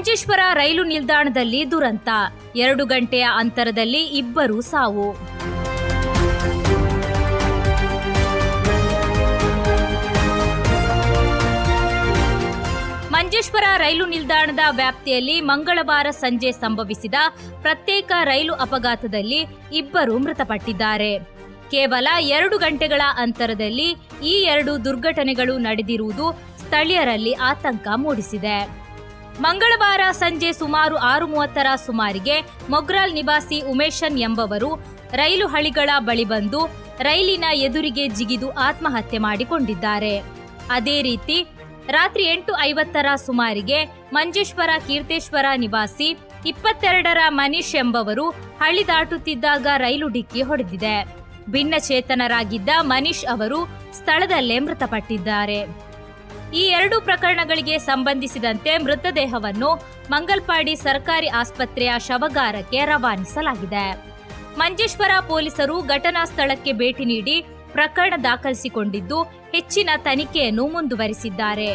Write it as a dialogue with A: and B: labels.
A: ಮಂಜೇಶ್ವರ ರೈಲು ನಿಲ್ದಾಣದಲ್ಲಿ ದುರಂತ. 2 ಗಂಟೆಯ ಅಂತರದಲ್ಲಿ ಇಬ್ಬರು ಸಾವು. ಮಂಜೇಶ್ವರ ರೈಲು ನಿಲ್ದಾಣದ ವ್ಯಾಪ್ತಿಯಲ್ಲಿ ಮಂಗಳವಾರ ಸಂಜೆ ಸಂಭವಿಸಿದ ಪ್ರತ್ಯೇಕ ರೈಲು ಅಪಘಾತದಲ್ಲಿ ಇಬ್ಬರು ಮೃತಪಟ್ಟಿದ್ದಾರೆ. ಕೇವಲ 2 ಗಂಟೆಗಳ ಅಂತರದಲ್ಲಿ ಈ 2 ದುರ್ಘಟನೆಗಳು ನಡೆದಿರುವುದು ಸ್ಥಳೀಯರಲ್ಲಿ ಆತಂಕ ಮೂಡಿಸಿದೆ. ಮಂಗಳವಾರ ಸಂಜೆ ಸುಮಾರು 6:30ರ ಸುಮಾರಿಗೆ ಮೊಗ್ರಾಲ್ ನಿವಾಸಿ ಉಮೇಶನ್ ಎಂಬವರು ರೈಲು ಹಳಿಗಳ ಬಳಿ ಬಂದು ರೈಲಿನ ಎದುರಿಗೆ ಜಿಗಿದು ಆತ್ಮಹತ್ಯೆ ಮಾಡಿಕೊಂಡಿದ್ದಾರೆ. ಅದೇ ರೀತಿ ರಾತ್ರಿ 8:50ರ ಸುಮಾರಿಗೆ ಮಂಜೇಶ್ವರ ಕೀರ್ತೇಶ್ವರ ನಿವಾಸಿ 22ರ ಮನೀಶ್ ಎಂಬವರು ಹಳಿ ದಾಟುತ್ತಿದ್ದಾಗ ರೈಲು ಡಿಕ್ಕಿ ಹೊಡೆದಿದೆ. ಭಿನ್ನಚೇತನರಾಗಿದ್ದ ಮನೀಶ್ ಅವರು ಸ್ಥಳದಲ್ಲೇ ಮೃತಪಟ್ಟಿದ್ದಾರೆ. ಈ 2 ಪ್ರಕರಣಗಳಿಗೆ ಸಂಬಂಧಿಸಿದಂತೆ ಮೃತದೇಹವನ್ನು ಮಂಗಲ್ಪಾಡಿ ಸರ್ಕಾರಿ ಆಸ್ಪತ್ರೆಯ ಶವಗಾರಕ್ಕೆ ರವಾನಿಸಲಾಗಿದೆ. ಮಂಜೇಶ್ವರ ಪೊಲೀಸರು ಘಟನಾ ಸ್ಥಳಕ್ಕೆ ಭೇಟಿ ನೀಡಿ ಪ್ರಕರಣ ದಾಖಲಿಸಿಕೊಂಡಿದ್ದು ಹೆಚ್ಚಿನ ತನಿಖೆಯನ್ನು ಮುಂದುವರಿಸಿದ್ದಾರೆ.